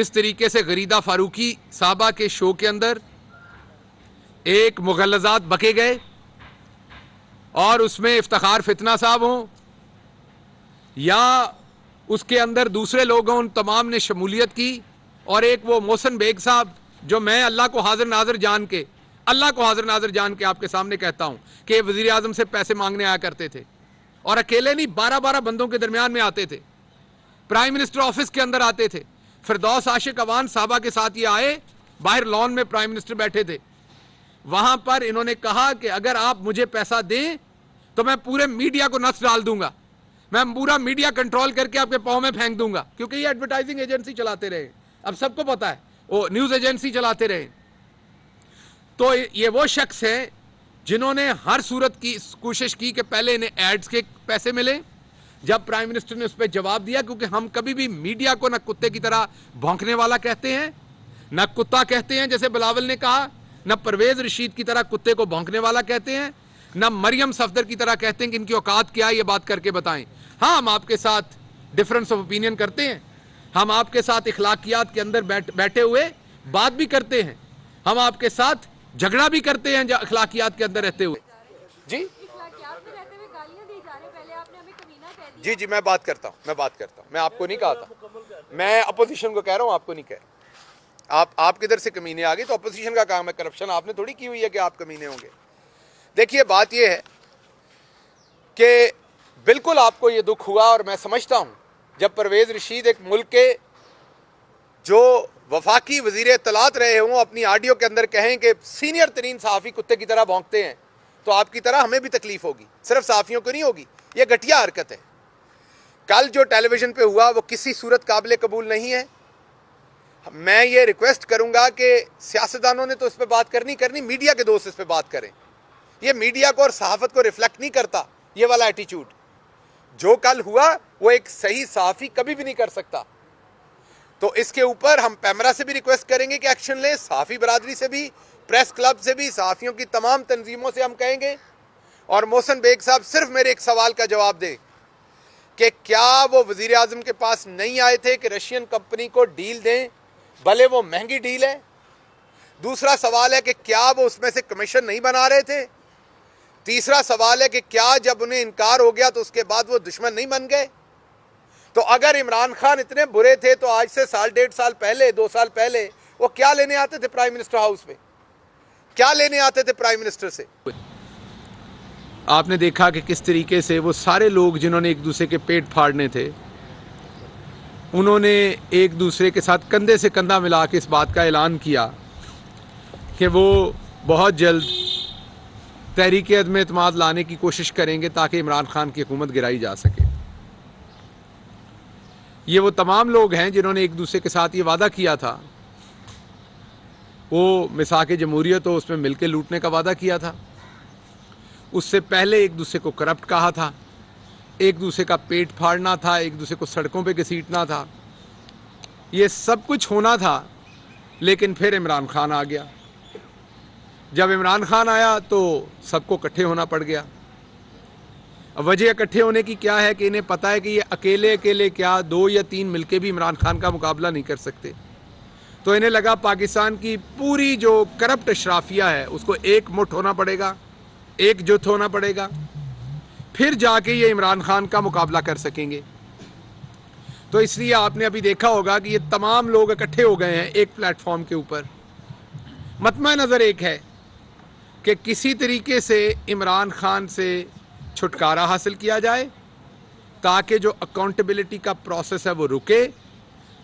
इस तरीके से गरीदा फारूकी साहबा के शो के अंदर एक मुगल्लजात बके गए और उसमें इफ्तिखार फितना साहब हों या उसके अंदर दूसरे लोग हों, उन तमाम ने शमूलियत की। और एक वो मोहसिन बेग साहब, जो मैं अल्लाह को हाजिर नाजिर जान के आपके सामने कहता हूं कि वजीर आजम से पैसे मांगने आया करते थे और अकेले नहीं 12-12 बंदों के दरमियान में आते थे, प्राइम मिनिस्टर ऑफिस के अंदर आते थे। फिरदौस आशिक अवान साहबा के साथ ये आए, बाहर लॉन में प्राइम मिनिस्टर बैठे थे, वहां पर इन्होंने कहा कि अगर आप मुझे पैसा दें तो मैं पूरे मीडिया को नस डाल दूंगा, मैं पूरा मीडिया कंट्रोल करके आपके पांव में फेंक दूंगा। क्योंकि ये एडवर्टाइजिंग एजेंसी चलाते रहे, अब सबको पता है, वो न्यूज एजेंसी चलाते रहे। तो ये वो शख्स है जिन्होंने हर सूरत की कोशिश की कि पहले इन्हें एड्स के पैसे मिले। जब प्राइम मिनिस्टर ने उस पर जवाब दिया, क्योंकि हम कभी भी मीडिया को न कुत्ते की तरह भौंकने वाला कहते हैं, न कुत्ता कहते हैं जैसे बिलावल ने कहा, न परवेज रशीद की तरह कुत्ते को भौंकने वाला कहते हैं, न मरियम सफदर की तरह कहते हैं कि इनकी औकात क्या है, ये बात करके बताएं। हाँ, हम आपके साथ डिफरेंस ऑफ ओपिनियन करते हैं, हम आपके साथ इखलाकियात के अंदर बैठे हुए बात भी करते हैं, हम आपके साथ झगड़ा भी करते हैं इखलाकियात के अंदर रहते हुए। जी जी, मैं बात करता हूँ, मैं आपको नहीं कहा था, मैं अपोजिशन को कह रहा हूँ, आपको नहीं कह रहा। आप किधर से कमीने आ गए, तो अपोजिशन का काम है, करप्शन आपने थोड़ी की हुई है कि आप कमीने होंगे। देखिए, बात यह है कि बिल्कुल आपको ये दुख हुआ, और मैं समझता हूँ जब परवेज रशीद एक मुल्क के जो वफाकी वजीर इत्तलात रहे हों अपनी ऑडियो के अंदर कहें कि सीनियर तरीन सहाफ़ी कुत्ते की तरह भौंकते हैं, तो आपकी तरह हमें भी तकलीफ होगी, सिर्फ सहाफ़ियों को नहीं होगी। ये घटिया हरकत है। कल जो टेलीविज़न पे हुआ वो किसी सूरत काबिल कबूल नहीं है। मैं ये रिक्वेस्ट करूंगा कि सियासतदानों ने तो इस पर बात करनी, मीडिया के दोस्त इस पर बात करें। ये मीडिया को और सहाफ़त को रिफ्लेक्ट नहीं करता ये वाला एटीट्यूड। जो कल हुआ वो एक सही सहाफ़ी कभी भी नहीं कर सकता। तो इसके ऊपर हम पैमरा से भी रिक्वेस्ट करेंगे कि एक्शन लें, सहाफ़ी बरादरी से भी, प्रेस क्लब से भी, सहाफ़ियों की तमाम तंजीमों से हम कहेंगे। और मोहसिन बेग साहब सिर्फ मेरे एक सवाल का जवाब दें कि क्या वो वज़ीर आज़म के पास नहीं आए थे कि रशियन कंपनी को डील दें, भले वो महंगी डील है। दूसरा सवाल है कि क्या वो उसमें से कमीशन नहीं बना रहे थे। तीसरा सवाल है कि क्या जब उन्हें इनकार हो गया तो उसके बाद वो दुश्मन नहीं बन गए। तो अगर इमरान खान इतने बुरे थे तो आज से साल, 1.5 साल पहले, 2 साल पहले वो क्या लेने आते थे प्राइम मिनिस्टर हाउस में, क्या लेने आते थे प्राइम मिनिस्टर से। आपने देखा कि किस तरीके से वो सारे लोग जिन्होंने एक दूसरे के पेट फाड़ने थे, उन्होंने एक दूसरे के साथ कंधे से कंधा मिला के इस बात का ऐलान किया कि वो बहुत जल्द तहरीक अदम एतमाद लाने की कोशिश करेंगे ताकि इमरान खान की हुकूमत गिराई जा सके। ये वो तमाम लोग हैं जिन्होंने एक दूसरे के साथ ये वादा किया था, वो मिसाक जमहूरियत हो उसमें मिलकर लूटने का वादा किया था। उससे पहले एक दूसरे को करप्ट कहा था, एक दूसरे का पेट फाड़ना था, एक दूसरे को सड़कों पे घसीटना था। ये सब कुछ होना था, लेकिन फिर इमरान खान आ गया। जब इमरान खान आया तो सबको इकट्ठे होना पड़ गया। वजह इकट्ठे होने की क्या है कि इन्हें पता है कि ये अकेले अकेले क्या 2 या 3 मिलके भी इमरान खान का मुकाबला नहीं कर सकते। तो इन्हें लगा पाकिस्तान की पूरी जो करप्ट अशराफिया है उसको एक मुठ होना पड़ेगा, एकजुट होना पड़ेगा, फिर जाके ये इमरान खान का मुकाबला कर सकेंगे। तो इसलिए आपने अभी देखा होगा कि ये तमाम लोग इकट्ठे हो गए हैं एक प्लेटफॉर्म के ऊपर। मतमा नज़र एक है कि किसी तरीके से इमरान खान से छुटकारा हासिल किया जाए ताकि जो अकाउंटेबिलिटी का प्रोसेस है वो रुके,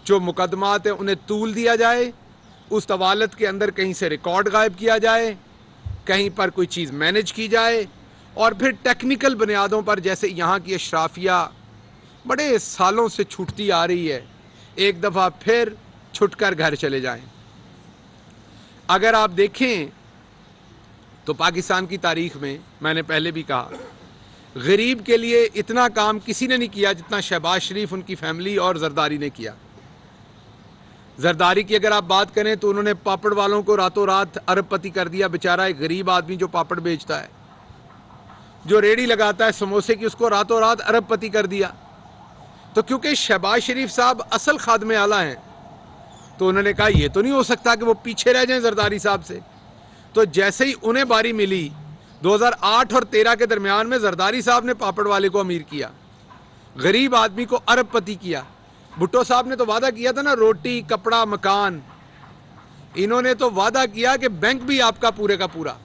जो मुकदमात है उन्हें तूल दिया जाए, उस तवालत के अंदर कहीं से रिकॉर्ड गायब किया जाए, कहीं पर कोई चीज़ मैनेज की जाए, और फिर टेक्निकल बुनियादों पर जैसे यहाँ की अशराफिया बड़े सालों से छूटती आ रही है, एक दफ़ा फिर छुटकर घर चले जाएं। अगर आप देखें तो पाकिस्तान की तारीख में, मैंने पहले भी कहा, गरीब के लिए इतना काम किसी ने नहीं किया जितना शहबाज शरीफ, उनकी फैमिली और जरदारी ने किया। जरदारी की अगर आप बात करें तो उन्होंने पापड़ वालों को रातों रात अरबपति कर दिया। बेचारा एक गरीब आदमी जो पापड़ बेचता है, जो रेडी लगाता है समोसे की, उसको रातों रात अरबपति कर दिया। तो क्योंकि शहबाज शरीफ साहब असल खादमे आला हैं, तो उन्होंने कहा ये तो नहीं हो सकता कि वो पीछे रह जाएं जरदारी साहब से। तो जैसे ही उन्हें बारी मिली 2008 और 13 के दरमियान में जरदारी साहब ने पापड़ वाले को अमीर किया, गरीब आदमी को अरबपति किया। भुट्टो साहब ने तो वादा किया था ना, रोटी कपड़ा मकान। इन्होंने तो वादा किया कि बैंक भी आपका पूरे का पूरा,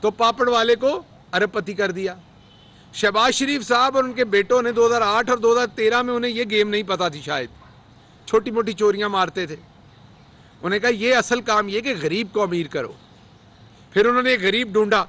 तो पापड़ वाले को अरबपति कर दिया। शहबाज शरीफ साहब और उनके बेटों ने 2008 और 2013 में, उन्हें ये गेम नहीं पता थी, शायद छोटी मोटी चोरियां मारते थे। उन्हें कहा ये असल काम ये कि गरीब को अमीर करो। फिर उन्होंने एक गरीब ढूंढा